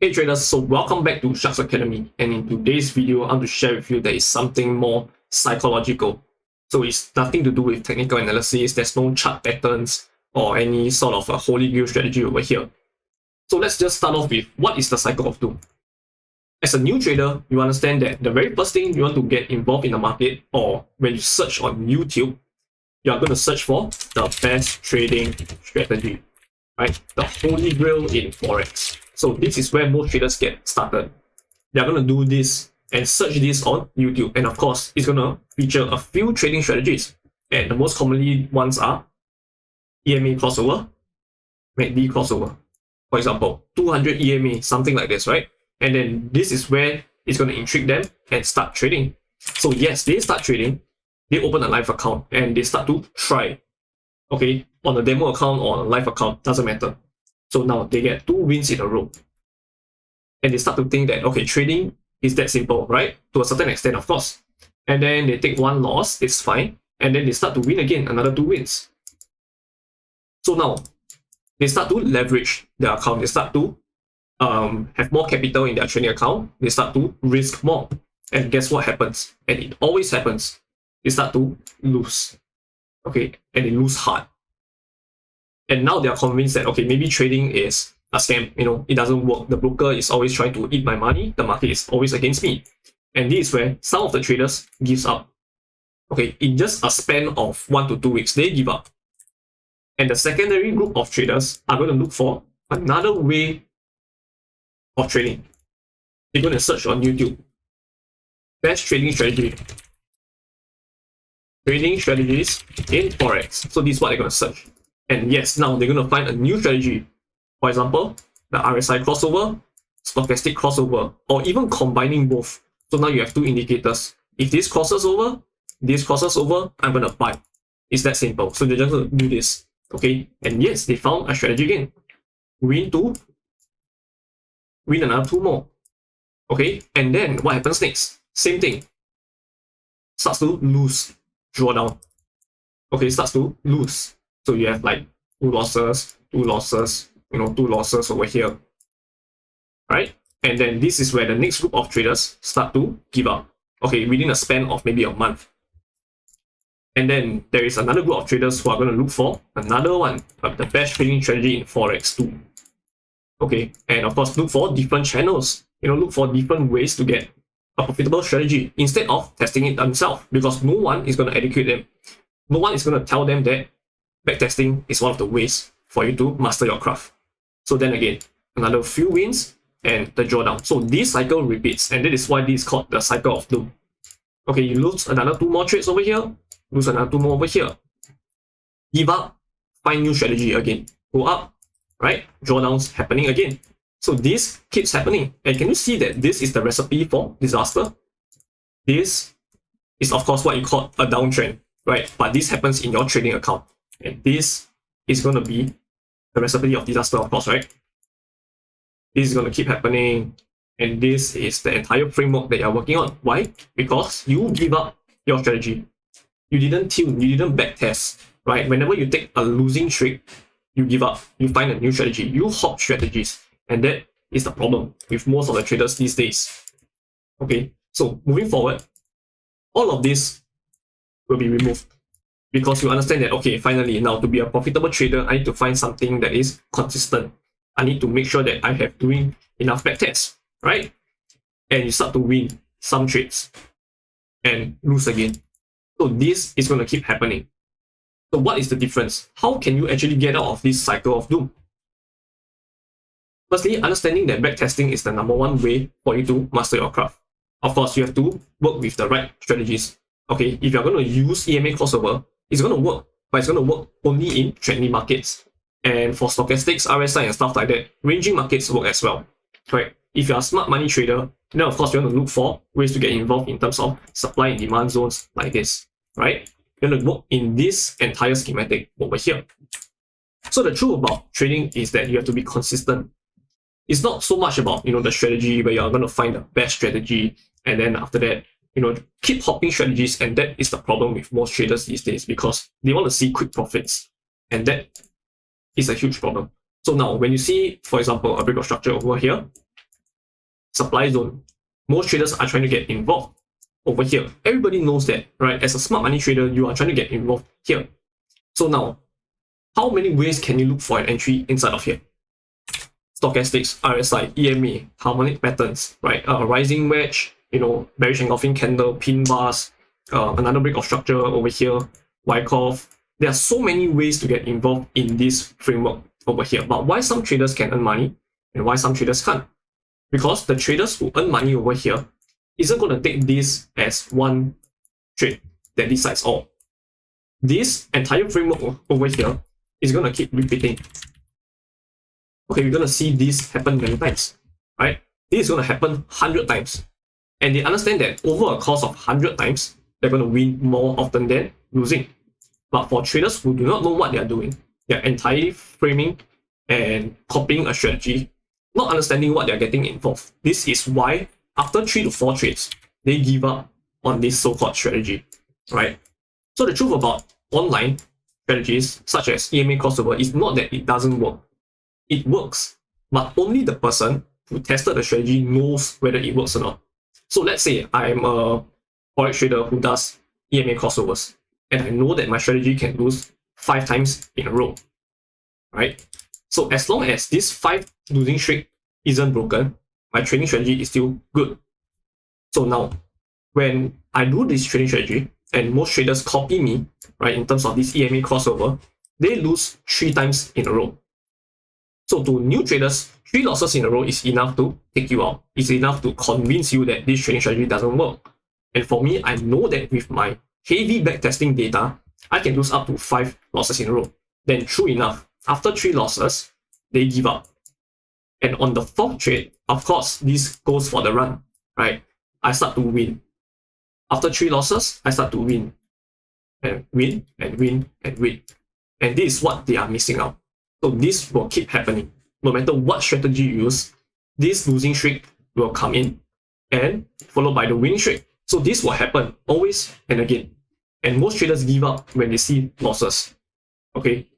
Hey traders, so welcome back to Sharks Academy, and in today's video I want to share with you that is something more psychological. So it's nothing to do with technical analysis, there's no chart patterns or any sort of a holy grail strategy over here. So let's just start off with what is the cycle of doom. As a new trader, you understand that the very first thing you want to get involved in the market, or when you search on YouTube, you are going to search for the best trading strategy, right? The holy grail in Forex. So this is where most traders get started. They're going to do this and search this on YouTube. And of course, it's going to feature a few trading strategies. And the most commonly ones are EMA crossover, MACD crossover. For example, 200 EMA, something like this, right? And then this is where it's going to intrigue them and start trading. So yes, they start trading, they open a live account and they start to try. Okay, on a demo account or a live account, doesn't matter. So now they get 2 wins in a row. And they start to think that, okay, trading is that simple, right? To a certain extent, of course. And then they take 1 loss, it's fine. And then they start to win again, another 2 wins. So now, they start to leverage their account. They start to have more capital in their trading account. They start to risk more. And guess what happens? And it always happens. They start to lose. Okay, and they lose hard. And now they are convinced that, okay, maybe trading is a scam, it doesn't work. The broker is always trying to eat my money. The market is always against me. And this is where some of the traders gives up. Okay, in just a span of 1 to 2 weeks, they give up. And the secondary group of traders are going to look for another way of trading. They're going to search on YouTube. Best trading strategy. Trading strategies in Forex. So this is what they're going to search. And yes, now they're going to find a new strategy. For example, the RSI crossover, stochastic crossover, or even combining both. So now you have 2 indicators. If this crosses over, I'm going to buy. It's that simple. So they're just going to do this. Okay, and yes, they found a strategy again. Win 2, win another 2 more. Okay, and then what happens next? Same thing. Starts to lose, draw down. Okay, starts to lose. So you have like 2 losses, 2 losses, 2 losses over here, right? And then this is where the next group of traders start to give up. Okay, within a span of maybe a month. And then there is another group of traders who are going to look for another one, the best trading strategy in Forex too. Okay, and of course look for different channels. Look for different ways to get a profitable strategy instead of testing it themselves, because no one is going to educate them. No one is going to tell them that backtesting is one of the ways for you to master your craft. So then again, another few wins and the drawdown. So this cycle repeats, and that is why this is called the cycle of doom. Okay, you lose another 2 more trades over here, lose another 2 more over here. Give up, find new strategy again. Go up, right? Drawdowns happening again. So this keeps happening. And can you see that this is the recipe for disaster? This is of course what you call a downtrend, right? But this happens in your trading account. And this is going to be the recipe of disaster, of course, right? This is going to keep happening. And this is the entire framework that you're working on. Why? Because you give up your strategy. You didn't tune, you didn't backtest, right? Whenever you take a losing streak, you give up. You find a new strategy. You hop strategies. And that is the problem with most of the traders these days. Okay, so moving forward, all of this will be removed. Because you understand that, okay, finally, now to be a profitable trader, I need to find something that is consistent. I need to make sure that I have doing enough backtests, right? And you start to win some trades and lose again. So this is going to keep happening. So what is the difference? How can you actually get out of this cycle of doom? Firstly, understanding that backtesting is the #1 way for you to master your craft. Of course, you have to work with the right strategies. Okay, if you're going to use EMA crossover, it's going to work, but it's going to work only in trendy markets. And for stochastics, RSI and stuff like that, ranging markets work as well. Correct? If you're a smart money trader, then of course you want to look for ways to get involved in terms of supply and demand zones like this, right? You're going to work in this entire schematic over here. So the truth about trading is that you have to be consistent. It's not so much about, the strategy where you're going to find the best strategy and then after that, keep hopping strategies. And that is the problem with most traders these days, because they want to see quick profits. And that is a huge problem. So now when you see, for example, a break of structure over here, supply zone. Most traders are trying to get involved over here. Everybody knows that, right? As a smart money trader, you are trying to get involved here. So now, how many ways can you look for an entry inside of here? Stochastics, RSI, EMA, harmonic patterns, right? Rising wedge, bearish engulfing candle, pin bars, another break of structure over here, Wyckoff. There are so many ways to get involved in this framework over here. But why some traders can earn money and why some traders can't? Because the traders who earn money over here isn't going to take this as one trade that decides all. This entire framework over here is going to keep repeating. Okay, we're going to see this happen many times, right? This is going to happen 100 times. And they understand that over a course of 100 times, they're going to win more often than losing. But for traders who do not know what they are doing, they're entirely framing and copying a strategy, not understanding what they're getting involved. This is why after 3 to 4 trades, they give up on this so-called strategy, right? So the truth about online strategies such as EMA crossover is not that it doesn't work. It works, but only the person who tested the strategy knows whether it works or not. So let's say I'm a forex trader who does EMA crossovers, and I know that my strategy can lose 5 times in a row, right? So as long as this 5 losing streak isn't broken, my trading strategy is still good. So now, when I do this trading strategy, and most traders copy me, right, in terms of this EMA crossover, they lose 3 times in a row. So to new traders, 3 losses in a row is enough to take you out. It's enough to convince you that this trading strategy doesn't work. And for me, I know that with my heavy backtesting data, I can lose up to 5 losses in a row. Then true enough, after 3 losses, they give up. And on the 4th trade, of course, this goes for the run, right? I start to win. After 3 losses, I start to win. And win, and win, and win. And this is what they are missing out. So this will keep happening. No matter what strategy you use, this losing streak will come in and followed by the winning streak. So this will happen always and again. And most traders give up when they see losses. Okay?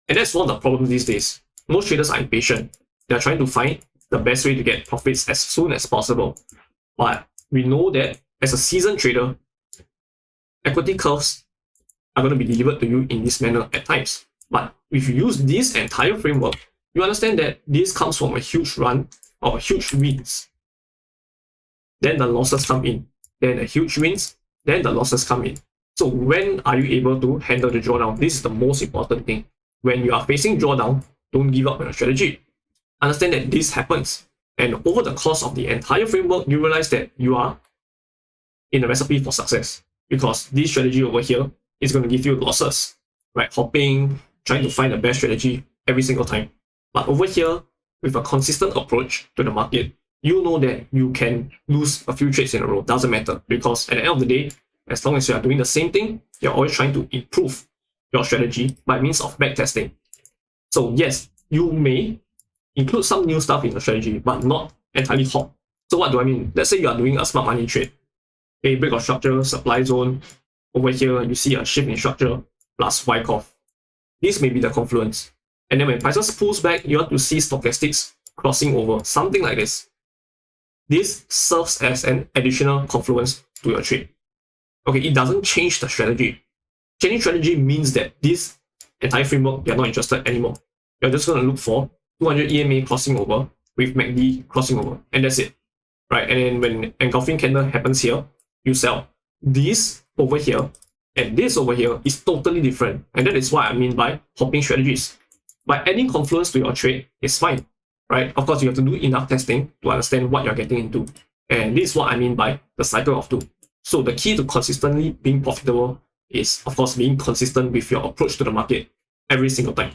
And that's one of the problems these days. Most traders are impatient. They're trying to find the best way to get profits as soon as possible. But we know that as a seasoned trader, equity curves are going to be delivered to you in this manner at times. But if you use this entire framework, you understand that this comes from a huge run or huge wins. Then the losses come in. Then the huge wins. Then the losses come in. So when are you able to handle the drawdown? This is the most important thing. When you are facing drawdown, don't give up on your strategy. Understand that this happens. And over the course of the entire framework, you realize that you are in a recipe for success. Because this strategy over here is going to give you losses, right? Hopping, trying to find the best strategy every single time. But over here, with a consistent approach to the market, you know that you can lose a few trades in a row. Doesn't matter, because at the end of the day, as long as you are doing the same thing, you're always trying to improve your strategy by means of backtesting. So yes, you may include some new stuff in the strategy, but not entirely hot. So what do I mean? Let's say you are doing a smart money trade. A break of structure, supply zone. Over here, you see a shift in structure plus Wyckoff. This may be the confluence. And then when prices pulls back, you want to see stochastics crossing over, something like this. This serves as an additional confluence to your trade. Okay, it doesn't change the strategy. Changing strategy means that this entire framework, you're not interested anymore. You're just going to look for 200 EMA crossing over with MACD crossing over, and that's it. Right? And then when engulfing candle happens here, you sell. This over here and this over here is totally different. And that is what I mean by hopping strategies. By adding confluence to your trade is fine, right? Of course, you have to do enough testing to understand what you're getting into. And this is what I mean by the cycle of 2. So the key to consistently being profitable is, of course, being consistent with your approach to the market every single time.